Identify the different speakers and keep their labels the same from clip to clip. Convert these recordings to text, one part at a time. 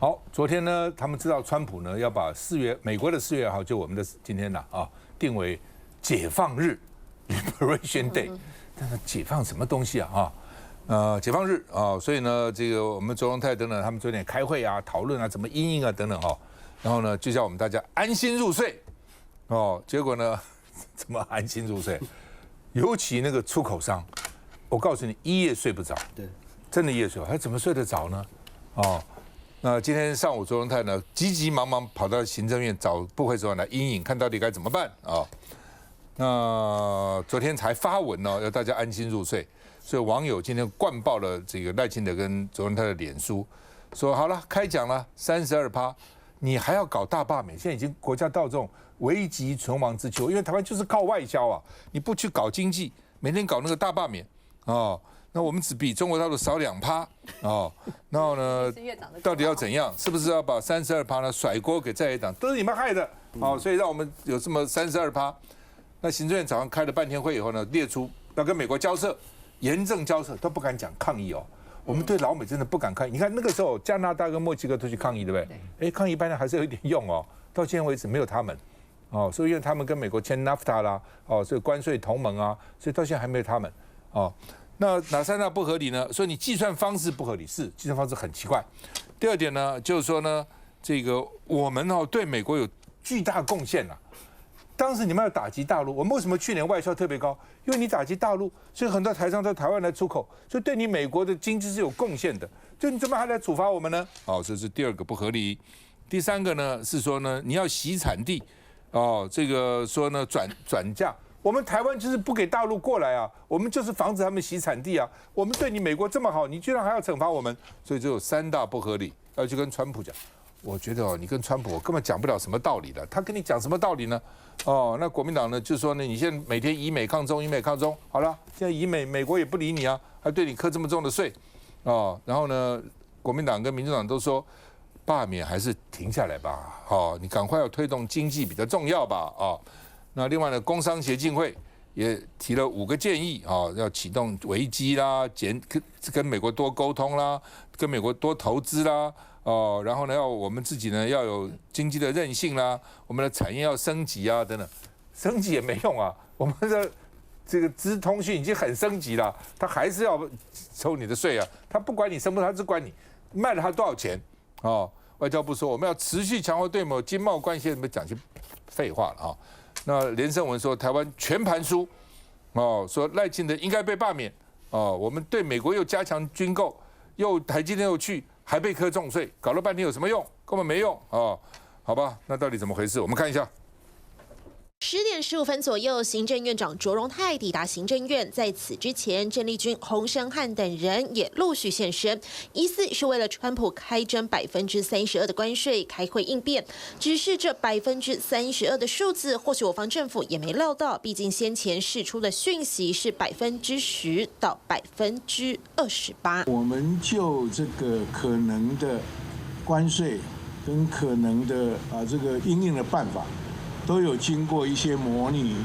Speaker 1: 好，昨天呢，他们知道川普呢要把美国的4月2号，就我们的今天呢定为解放日 （Liberation Day）。但是解放什么东西啊？解放日啊，所以呢，这个我们卓荣泰等等，他们昨天也开会啊，讨论啊，怎么因应啊等等然后呢，就叫我们大家安心入睡结果呢，怎么安心入睡？尤其那个出口商，我告诉你，一夜睡不着，对，真的一夜睡不着，还怎么睡得着呢？那今天上午，卓荣泰呢急急忙忙跑到行政院找部会首长来因应，看到底该怎么办那昨天才发文要大家安心入睡，所以网友今天灌爆了这个赖清德跟卓荣泰的脸书，说好了，开奖了32%，你还要搞大罢免？现在已经国家到这种危急存亡之秋，因为台湾就是靠外销啊，你不去搞经济，每天搞那个大罢免那我们只比中国大陆少2%然后呢，到底要怎样？是不是要把32%呢甩锅给在野党？都是你们害的所以让我们有这么32%。那行政院早上开了半天会以后呢，列出要跟美国交涉，严正交涉都不敢讲抗议我们对老美真的不敢抗议。你看那个时候加拿大跟墨西哥都去抗议，对不对？抗议班呢还是有一点用到现在为止没有他们所以因为他们跟美国签 NAFTA 啦所以关税同盟所以到现在还没有他们那哪3大不合理呢？所以你计算方式不合理，是计算方式很奇怪。第二点呢，就是说呢，这个我们对美国有巨大贡献当时你们要打击大陆，我们为什么去年外销特别高？因为你打击大陆，所以很多台商到台湾来出口，所以对你美国的经济是有贡献的。就你怎么还来处罚我们呢？这是第2个不合理。第3个呢是说呢，你要洗产地这个说呢转嫁。我们台湾就是不给大陆过来我们就是防止他们洗产地我们对你美国这么好，你居然还要惩罚我们，所以就有3大不合理，要去跟川普讲。我觉得你跟川普根本讲不了什么道理的，他跟你讲什么道理呢？那国民党呢就说呢，你现在每天以美抗中，以美抗中，好了，现在以美国也不理你还对你课这么重的税然后呢，国民党跟民进党都说罢免还是停下来吧，你赶快要推动经济比较重要吧那另外呢，工商协进会也提了5个建议要启动危机啦，跟美国多沟通啦，跟美国多投资啦然后呢，我们自己呢要有经济的韧性啦，我们的产业要升级等等，升级也没用我们的这个资通讯已经很升级了，他还是要抽你的税他不管你升不升，他只管你卖了他多少钱外交部说我们要持续强化对某经贸关系，你们讲些废话了那连胜文说台湾全盘输说赖清德应该被罢免我们对美国又加强军购，又台积电又去，还被课重税，搞了半天有什么用？根本没用好吧，那到底怎么回事？我们看一下。
Speaker 2: 10点15分左右，行政院长卓荣泰抵达行政院。在此之前，郑丽君、洪申翰等人也陆续现身，疑似是为了川普开征32%的关税开会应变。只是这32%的数字，或许我方政府也没料到，毕竟先前释出的讯息是10%到28%。
Speaker 3: 我们就这个可能的关税跟可能的这个因应的办法，都有经过一些模拟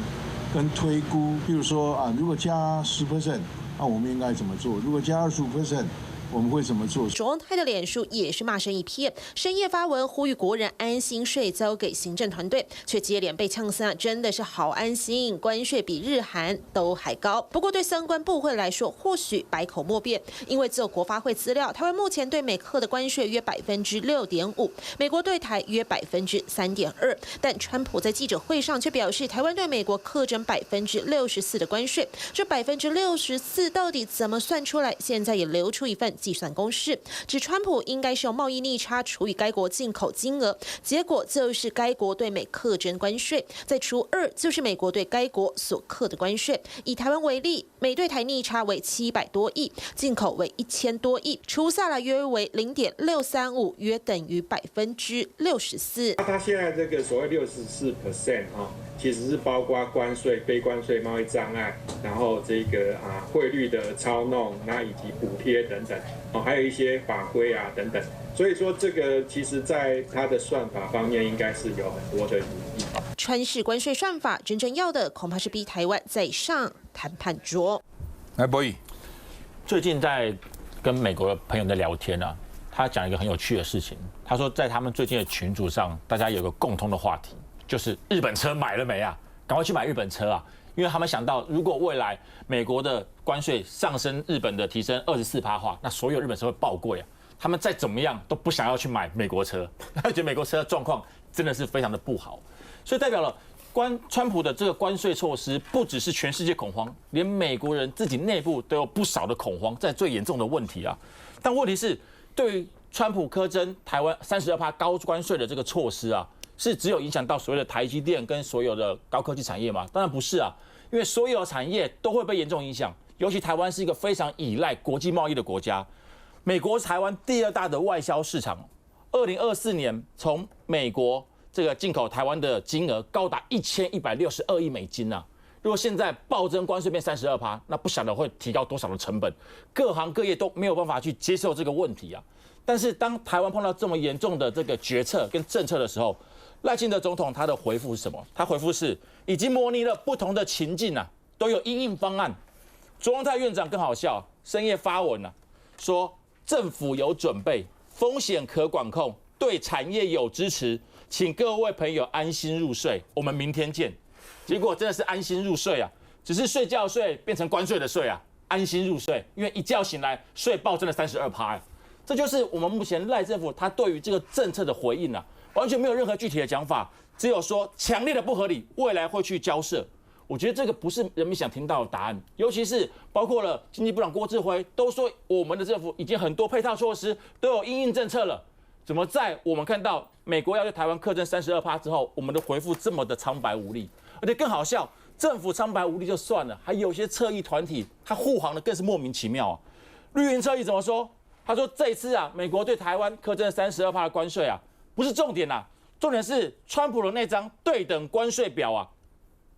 Speaker 3: 跟推估。比如说如果加10%，那我们应该怎么做？如果加25%，我们会怎么做？
Speaker 2: 卓荣泰的脸书也是骂声一片，深夜发文呼吁国人安心税交给行政团队，却接连被呛声真的是好安心，关税比日韩都还高。不过对相关部会来说，或许百口莫辩，因为只有国发会资料，台湾目前对美克的关税约6.5%，美国对台约3.2%。但川普在记者会上却表示，台湾对美国课征64%的关税，这64%到底怎么算出来？现在也流出一份计算公式，指川普应该是用贸易逆差除以该国进口金额，结果就是该国对美课征关税，再除2就是美国对该国所课的关税。以台湾为例，美对台逆差为700多亿，进口为1000多亿，除下来约为0.635，约等于64%。
Speaker 4: 他现在这个所谓64%其实是包括关税、非关税贸易障碍，然后这个汇率的操弄，那以及补贴等等，还有一些法规等等。所以说这个其实在它的算法方面应该是有很多的疑义。
Speaker 2: 川式关税算法真正要的恐怕是逼台湾再上谈判桌。
Speaker 1: 来，博弈，
Speaker 5: 最近在跟美国的朋友在聊天他讲一个很有趣的事情，他说在他们最近的群组上，大家有个共同的话题，就是日本车买了没啊？赶快去买日本车啊！因为他们想到，如果未来美国的关税上升，日本的提升24%的话，那所有日本车会爆贵啊！他们再怎么样都不想要去买美国车，他觉得美国车的状况真的是非常的不好，所以代表了川普的这个关税措施，不只是全世界恐慌，连美国人自己内部都有不少的恐慌，在最严重的问题啊。但问题是，对于川普苛征台湾32%高关税的这个措施啊，是只有影响到所谓的台积电跟所有的高科技产业吗？当然不是啊，因为所有产业都会被严重影响，尤其台湾是一个非常依赖国际贸易的国家。美国是台湾第2大的外销市场，2024年从美国这个进口台湾的金额高达1162亿美金啊！如果现在暴增关税变32%，那不晓得会提高多少的成本，各行各业都没有办法去接受这个问题啊。但是当台湾碰到这么严重的这个决策跟政策的时候，赖清德总统他的回复是什么？他回复是已经模拟了不同的情境啊，都有因应方案。卓荣泰院长更好笑，深夜发文啊，说政府有准备，风险可管控，对产业有支持，请各位朋友安心入睡，我们明天见。结果真的是安心入睡啊，只是睡觉睡变成关税的税啊，安心入睡，因为一觉醒来税暴增了32%啊。这就是我们目前赖政府他对于这个政策的回应啊，完全没有任何具体的讲法，只有说强烈的不合理，未来会去交涉。我觉得这个不是人民想听到的答案，尤其是包括了经济部长郭志辉都说我们的政府已经很多配套措施都有因应政策了，怎么在我们看到美国要对台湾课征32%之后，我们的回复这么的苍白无力？而且更好笑，政府苍白无力就算了，还有些侧翼团体他护航的更是莫名其妙啊。绿营侧翼怎么说？他说这一次啊，美国对台湾课征32%的关税啊，不是重点啊，重点是川普的那张对等关税表啊。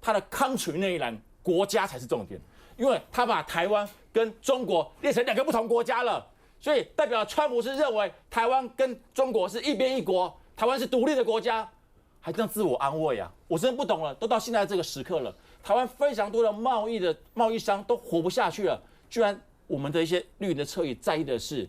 Speaker 5: 他的 country 那一栏国家才是重点，因为他把台湾跟中国列成2个不同国家了，所以代表川普是认为台湾跟中国是一边一国，台湾是独立的国家，还这样自我安慰啊！我真的不懂了，都到现在这个时刻了，台湾非常多的贸易商都活不下去了，居然我们的一些绿营的侧翼在意的是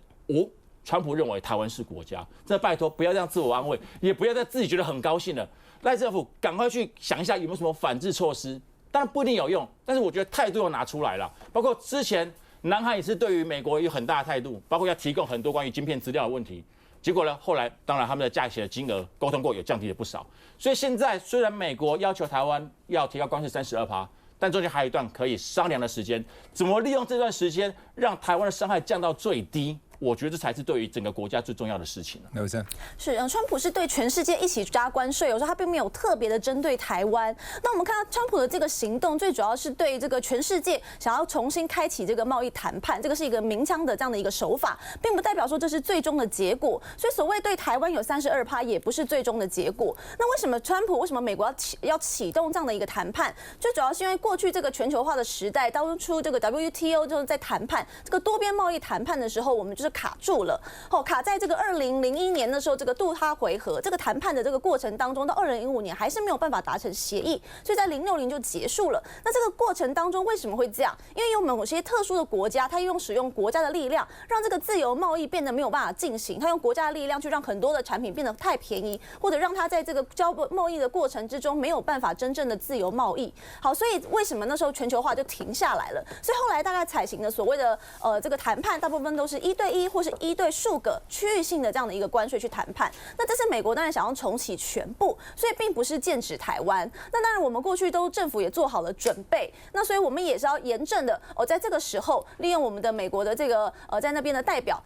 Speaker 5: 川普认为台湾是国家，真的拜托不要这样自我安慰，也不要再自己觉得很高兴了。赖政府赶快去想一下有没有什么反制措施，当然不一定有用，但是我觉得态度要拿出来了。包括之前南韩也是对于美国有很大的态度，包括要提供很多关于晶片资料的问题。结果呢，后来当然他们的价钱的金额沟通过，也降低了不少。所以现在虽然美国要求台湾要提高关税32%，但中间还有一段可以商量的时间，怎么利用这段时间让台湾的伤害降到最低？我觉得这才是对于整个国家最重要的事情。
Speaker 1: 刘生
Speaker 6: 是，川普是对全世界一起加关税，有时候他并没有特别的针对台湾。那我们看到川普的这个行动，最主要是对这个全世界想要重新开启这个贸易谈判，这个是一个明枪的这样的一个手法，并不代表说这是最终的结果。所以所谓对台湾有32%，也不是最终的结果。那为什么川普为什么美国要启动这样的一个谈判？最主要是因为过去这个全球化的时代，当初这个 WTO 就是在谈判这个多边贸易谈判的时候，我们就是卡住了，卡在这个2001年的时候，这个杜哈回合这个谈判的这个过程当中，到2015年还是没有办法达成协议，所以在060就结束了。那这个过程当中为什么会这样？因为有某些特殊的国家，它使用国家的力量，让这个自由贸易变得没有办法进行，它用国家的力量去让很多的产品变得太便宜，或者让它在这个交贸易的过程之中没有办法真正的自由贸易。好，所以为什么那时候全球化就停下来了？所以后来大概采行的所谓的这个谈判，大部分都是1对1或是1对数个区域性的这样的一个关税去谈判。那这次美国当然想要重启全部，所以并不是剑指台湾。那当然我们过去政府也做好了准备，那所以我们也是要严正的在这个时候利用我们的美国的这个在那边的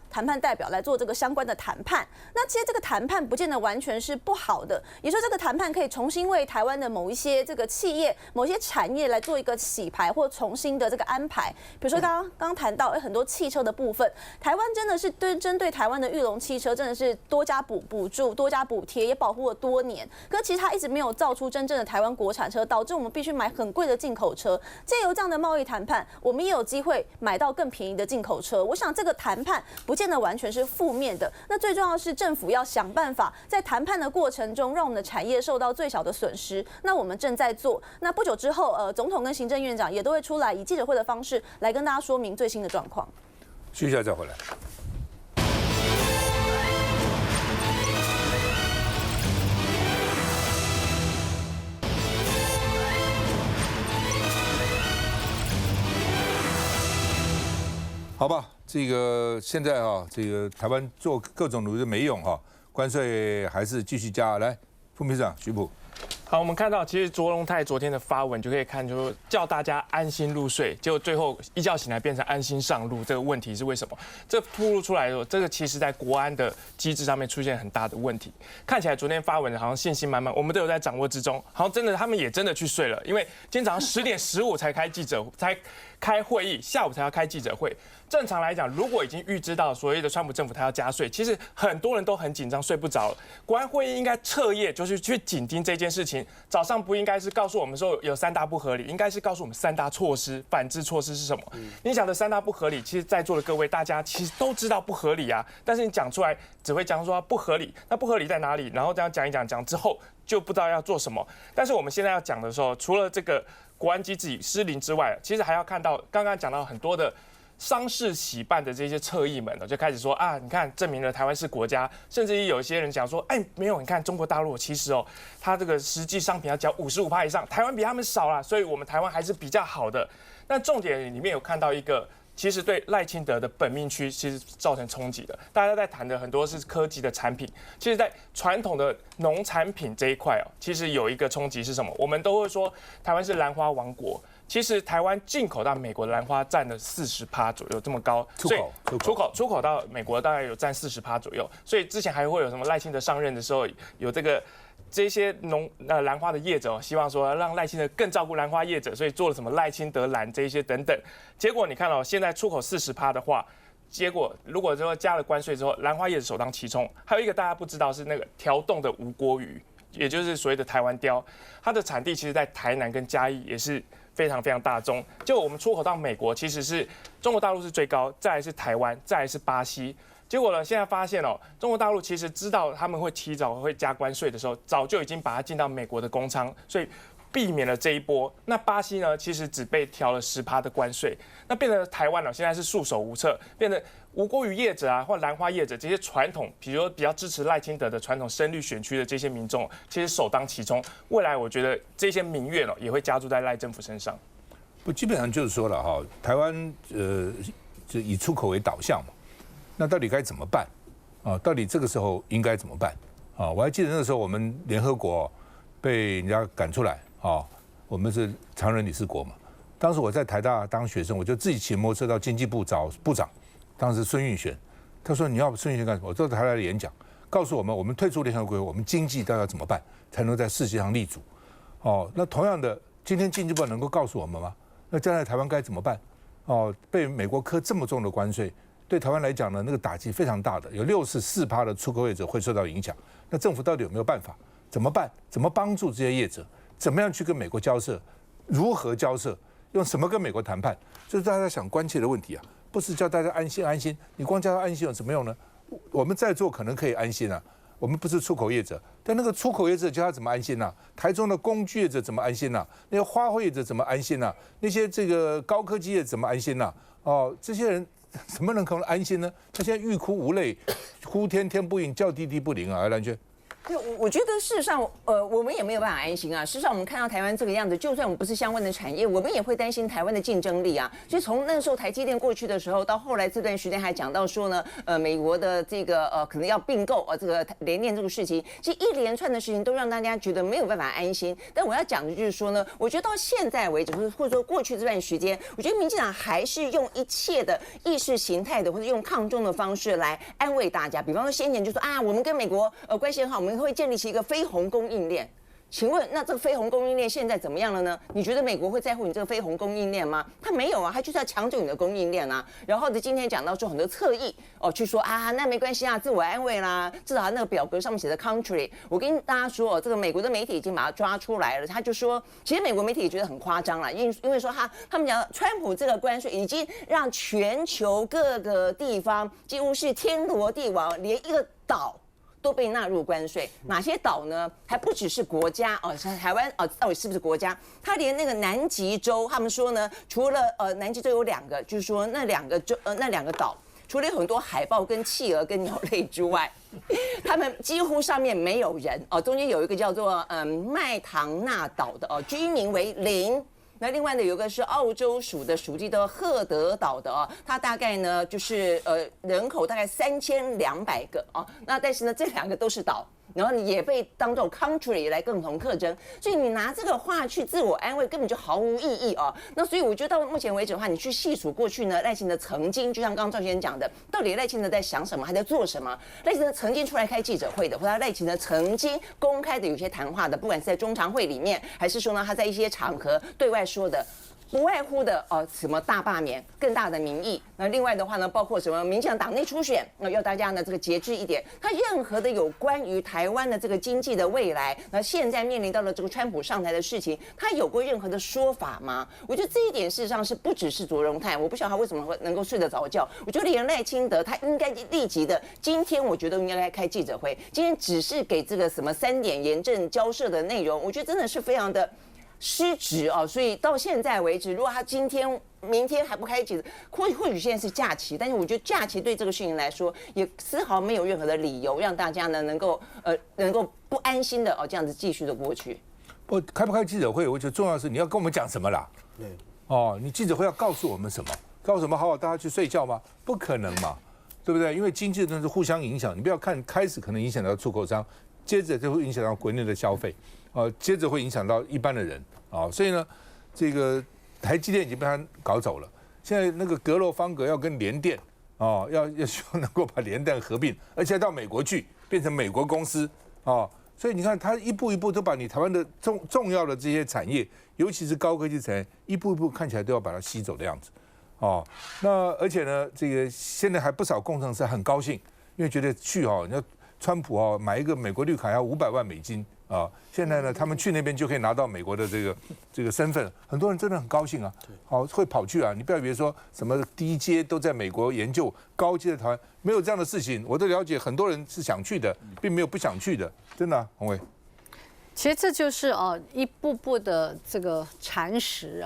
Speaker 6: 谈判代表来做这个相关的谈判。那其实这个谈判不见得完全是不好的，也就是说这个谈判可以重新为台湾的某一些这个企业、某些产业来做一个洗牌或重新的这个安排。比如说刚刚谈到很多汽车的部分，台湾真的是针对台湾的裕隆汽车真的是多加补助、多加补贴，也保护了多年。可是其实它一直没有造出真正的台湾国产车，导致我们必须买很贵的进口车。借由这样的贸易谈判，我们也有机会买到更便宜的进口车。我想这个谈判不见得完全是负面的。那最重要的是政府要想办法在谈判的过程中，让我们的产业受到最小的损失。那我们正在做。那不久之后，总统跟行政院长也都会出来以记者会的方式来跟大家说明最新的状况。
Speaker 1: 休息一下再回来。好吧，这个现在这个台湾做各种努力没用关税还是继续加。来，副秘书长徐普。
Speaker 7: 好，我们看到其实卓荣泰昨天的发文就可以看出，叫大家安心入睡，结果最后一觉醒来变成安心上路，这个问题是为什么？这暴露出来的，这个其实在国安的机制上面出现很大的问题。看起来昨天发文的好像信心满满，我们都有在掌握之中，好像真的他们也真的去睡了，因为今天早上10点15才开会议，下午才要开记者会。正常来讲，如果已经预知到所谓的川普政府他要加税，其实很多人都很紧张，睡不着。国安会议应该彻夜就是去紧盯这件事情。早上不应该是告诉我们说有3大不合理，应该是告诉我们3大措施，反制措施是什么？你讲的3大不合理，其实在座的各位大家其实都知道不合理啊，但是你讲出来只会讲说不合理，那不合理在哪里？然后这样讲一讲之后就不知道要做什么。但是我们现在要讲的时候，除了这个国安机制失灵之外，其实还要看到刚刚讲到很多的丧事喜办的这些侧翼们就开始说啊，你看证明了台湾是国家，甚至于有一些人讲说，哎，没有，你看中国大陆其实它这个实际商品要缴55%以上，台湾比他们少啦，所以我们台湾还是比较好的。但重点里面有看到一个，其实对赖清德的本命区其实造成冲击的。大家在谈的很多是科技的产品，其实在传统的农产品这一块其实有一个冲击是什么？我们都会说台湾是兰花王国。其实台湾进口到美国的兰花占了40%左右，这么高。出口到美国大概有占40%左右。所以之前还会有什么赖清德上任的时候，有这些兰花的业者希望说让赖清德更照顾兰花业者，所以做了什么赖清德兰这一些等等。结果你看现在出口40%的话，结果如果说加了关税之后，兰花业者首当其冲。还有一个大家不知道是那个条冻的无锅鱼，也就是所谓的台湾鲷，它的产地其实在台南跟嘉义也是非常非常大宗。就我们出口到美国，其实是中国大陆是最高，再来是台湾，再来是巴西。结果呢，现在发现中国大陆其实知道他们会提早会加关税的时候，早就已经把它进到美国的工厂，所以避免了这一波。那巴西呢，其实只被调了10%的关税，那变成台湾现在是束手无策，变成无锅鱼业者或兰花业者这些传统，比如说比较支持赖清德的传统深绿选区的这些民众，其实首当其冲。未来我觉得这些民怨也会加注在赖政府身上。
Speaker 1: 不，基本上就是说了台湾就以出口为导向嘛，那到底该怎么办到底这个时候应该怎么办我还记得那时候我们联合国被人家赶出来我们是常任理事国嘛。当时我在台大当学生，我就自己骑摩托车到经济部找部长，当时孙运璇，他说你要孙运璇干什么？我到台大的演讲，告诉我们退出联合国，我们经济到底要怎么办才能在世界上立足那同样的，今天经济部能够告诉我们吗？那将来台湾该怎么办被美国科这么重的关税，对台湾来讲呢，那个打击非常大的，有64%的出口业者会受到影响。那政府到底有没有办法？怎么办？怎么帮助这些业者？怎么样去跟美国交涉？如何交涉？用什么跟美国谈判？这是大家想关切的问题不是叫大家安心安心。你光叫他安心有什么用呢？我们在座可能可以安心我们不是出口业者，但那个出口业者叫他怎么安心台中的工具业者怎么安心那些花卉业者怎么安心那些这个高科技业者怎么安心这些人怎么能可能安心呢？他现在欲哭无泪，呼天天不应，叫地地不灵兰娟。
Speaker 8: 对，我觉得事实上，我们也没有办法安心事实上，我们看到台湾这个样子，就算我们不是相关的产业，我们也会担心台湾的竞争力所以从那时候台积电过去的时候，到后来这段时间还讲到说呢，美国的这个可能要并购这个联电这个事情，其实一连串的事情都让大家觉得没有办法安心。但我要讲的就是说呢，我觉得到现在为止，或者说过去这段时间，我觉得民进党还是用一切的意识形态的或者用抗中的方式来安慰大家。比方说先前就说我们跟美国关系很好，我们会建立起一个非红供应链。请问，那这个非红供应链现在怎么样了呢？你觉得美国会在乎你这个非红供应链吗？他没有他就是要抢走你的供应链然后今天讲到说很多侧翼去说那没关系自我安慰啦，至少那个表格上面写的 country。我跟大家说这个美国的媒体已经把它抓出来了，他就说，其实美国媒体也觉得很夸张啦，因为说他们讲川普这个关税已经让全球各个地方几乎是天罗地网，连一个岛都被纳入关税。哪些岛呢？还不只是国家台湾到底是不是国家？他连那个南极洲，他们说呢，除了南极洲有2个，就是说那两个岛，除了有很多海豹、跟企鹅、跟鸟类之外，他们几乎上面没有人中间有一个叫做麦唐纳岛的居民为0。那另外呢，有个是澳洲属的属地的赫德岛的哦，它大概呢就是人口大概3200个哦，那但是呢这2个都是岛。然后也被当作 country 来共同特征，所以你拿这个话去自我安慰，根本就毫无意义哦。那所以我觉得到目前为止的话，你去细数过去呢，赖清德曾经，就像刚刚赵先生讲的，到底赖清德在想什么，还在做什么？赖清德曾经出来开记者会的，或者赖清德曾经公开的有些谈话的，不管是在中常会里面，还是说呢他在一些场合对外说的。不外乎的什么大罢免、更大的民意。那另外的话呢，包括什么民进党党内初选，要大家呢这个节制一点。他任何的有关于台湾的这个经济的未来，那现在面临到了这个川普上台的事情，他有过任何的说法吗？我觉得这一点事实上是不只是卓荣泰，我不晓得他为什么会能够睡得着觉。我觉得连赖清德他应该立即的，今天我觉得应该开记者会，今天只是给这个什么3点严正交涉的内容，我觉得真的是非常的。失职啊！所以到现在为止，如果他今天、明天还不开记者，或许现在是假期，但是我觉得假期对这个事情来说，也丝毫没有任何的理由让大家呢能够不安心的这样子继续的过去。
Speaker 1: 开不开记者会，我觉得重要的是你要跟我们讲什么啦。对。你记者会要告诉我们什么？告诉我们好好大家去睡觉吗？不可能嘛，对不对？因为经济真的是互相影响，你不要看开始可能影响到出口商，接着就会影响到国内的消费。接着会影响到一般的人所以呢，这个台积电已经被他搞走了。现在那个格罗方格要跟联电要希望能够把联电合并，而且到美国去变成美国公司所以你看，他一步一步都把你台湾的重要的这些产业，尤其是高科技产业，一步一步看起来都要把它吸走的样子那而且呢，这个现在还不少工程师很高兴，因为觉得去你要川普买一个美国绿卡要500万美金。现在呢，他们去那边就可以拿到美国的这个身份，很多人真的很高兴啊，会跑去啊。你不要以为说什么低阶都在美国研究，高阶的台湾没有这样的事情。我都了解，很多人是想去的，并没有不想去的，真的洪伟。
Speaker 9: 其实这就是一步步的这个蚕食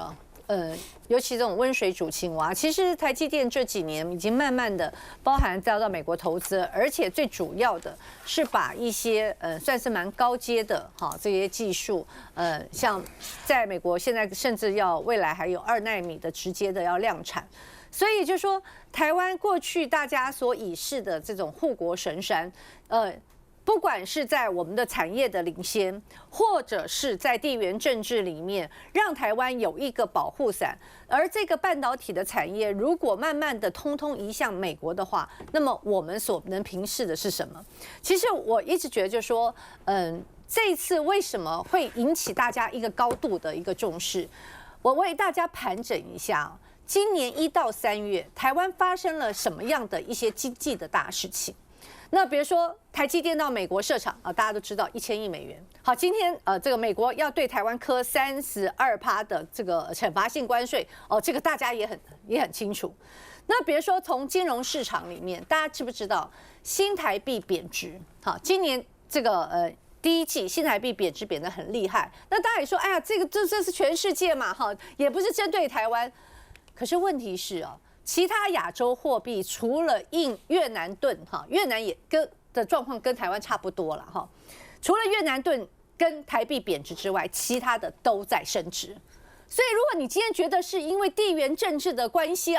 Speaker 9: 尤其这种温水煮青蛙。其实台积电这几年已经慢慢的包含遭到美国投资，而且最主要的是把一些算是蛮高阶的这些技术像在美国现在甚至未来还有2奈米的直接的要量产。所以就说台湾过去大家所以视的这种护国神山不管是在我们的产业的领先，或者是在地缘政治里面让台湾有一个保护伞，而这个半导体的产业如果慢慢的通通移向美国的话，那么我们所能平视的是什么？其实我一直觉得就是说这一次为什么会引起大家一个高度的一个重视，我为大家盘整一下今年1到3月台湾发生了什么样的一些经济的大事情。那比如说台积电到美国设厂大家都知道1000亿美元。好，今天这个美国要对台湾科32%的这个惩罚性关税这个大家也很清楚。那比如说从金融市场里面，大家知不知道新台币贬值？好，今年这个第一季新台币贬值贬得很厉害。那大家也说，哎呀，这是全世界嘛，也不是针对台湾。可是问题是其他亚洲货币除了越南盾越南也的状况跟台湾差不多了除了越南盾跟台币贬值之外，其他的都在升值。所以如果你今天觉得是因为地缘政治的关系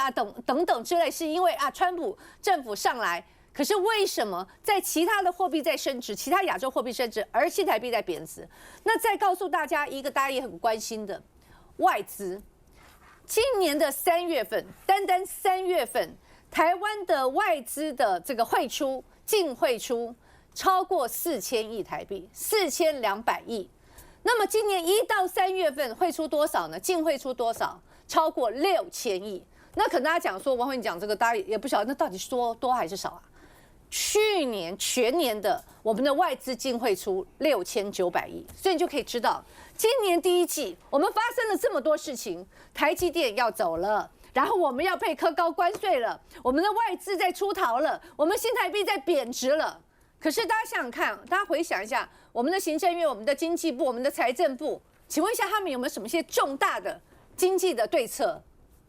Speaker 9: 等等之类，是因为川普政府上来，可是为什么在其他的货币在升值，其他亚洲货币升值，而新台币在贬值？那再告诉大家一个大家也很关心的外资。今年的3月份，单3月份，台湾的外资的这个净汇出超过4000亿台币，4200亿。那么今年1到3月份汇出多少呢？净汇出多少？超过6000亿。那可能大家讲说，王慧你讲这个，大家也不晓得那到底是多还是少啊？去年全年的我们的外资净汇出6900亿，所以你就可以知道，今年第一季我们发生了这么多事情，台积电要走了，然后我们要被科高关税了，我们的外资在出逃了，我们新台币在贬值了。可是大家想想看，大家回想一下，我们的行政院、我们的经济部、我们的财政部，请问一下，他们有没有什么些重大的经济的对策？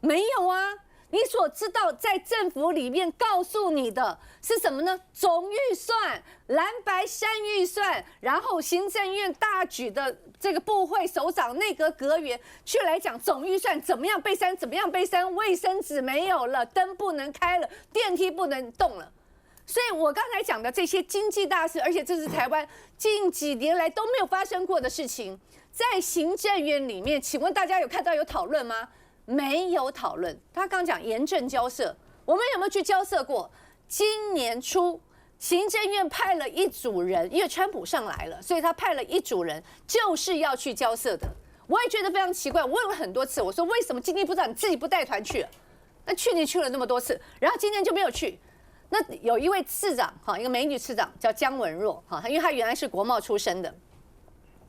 Speaker 9: 没有啊。你所知道在政府里面告诉你的是什么呢？总预算、蓝白3预算，然后行政院大举的这个部会首长、内阁阁员去来讲总预算怎么样被删，怎么样被删，卫生纸没有了，灯不能开了，电梯不能动了。所以我刚才讲的这些经济大事，而且这是台湾近几年来都没有发生过的事情，在行政院里面，请问大家有看到有讨论吗？没有讨论。他刚讲严正交涉，我们有没有去交涉过？今年初，行政院派了一组人，因为川普上来了，所以他派了一组人，就是要去交涉的。我也觉得非常奇怪，我问了很多次，我说为什么经济部长你自己不带团去了？那去年去了那么多次，然后今年就没有去。那有一位次长，哈，一个美女次长叫姜文若，哈，因为她原来是国贸出身的，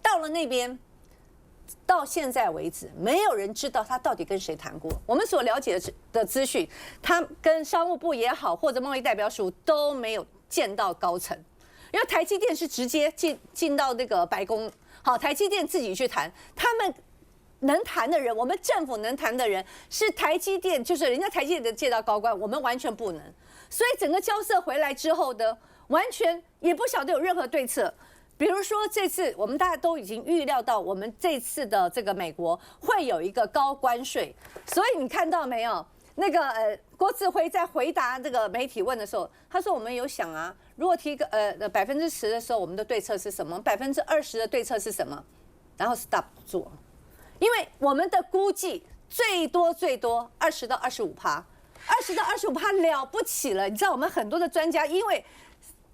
Speaker 9: 到了那边。到现在为止，没有人知道他到底跟谁谈过。我们所了解的资讯，他跟商务部也好，或者贸易代表署都没有见到高层，因为台积电是直接进到那个白宫，好，台积电自己去谈，他们能谈的人，我们政府能谈的人是台积电，就是人家台积电的借到高官，我们完全不能。所以整个交涉回来之后呢，完全也不晓得有任何对策。比如说这次我们大家都已经预料到，我们这次的这个美国会有一个高关税，所以你看到没有？那个郭志辉在回答这个媒体问的时候，他说我们有想啊，如果提个10%的时候，我们的对策是什么？20%的对策是什么？然后 stop 做，因为我们的估计最多20%到25%，20%到25%了不起了。你知道我们很多的专家因为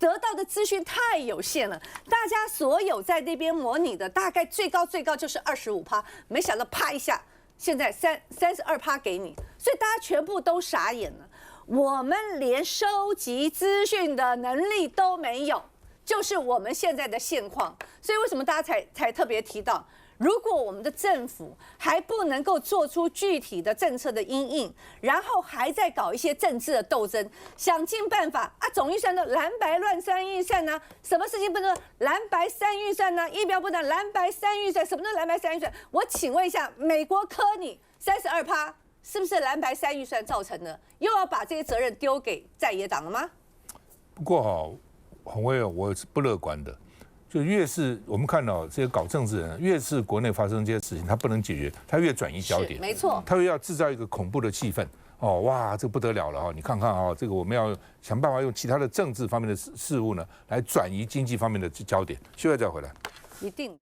Speaker 9: 得到的资讯太有限了，大家所有在那边模拟的大概最高就是25%，没想到啪一下，现在32%给你，所以大家全部都傻眼了。我们连收集资讯的能力都没有，就是我们现在的现况。所以为什么大家才特别提到？如果我们的政府还不能够做出具体的政策的因应，然后还在搞一些政治的斗争，想尽办法啊，总预算的蓝白乱3预算呢、什么事情不能蓝白3预算呢、疫苗不能蓝白3预算，什么叫蓝白3预算？我请问一下，美国科你32%，是不是蓝白3预算造成的？又要把这些责任丢给在野党了吗？
Speaker 1: 不过洪威，我是不乐观的。就越是我们看到这些搞政治人，越是国内发生这些事情，他不能解决，他越转移焦点，
Speaker 9: 没错，
Speaker 1: 他越要制造一个恐怖的气氛。哦，哇，这不得了了哈！你看看啊，这个我们要想办法用其他的政治方面的事物呢，来转移经济方面的焦点。休息再回来，
Speaker 9: 一定。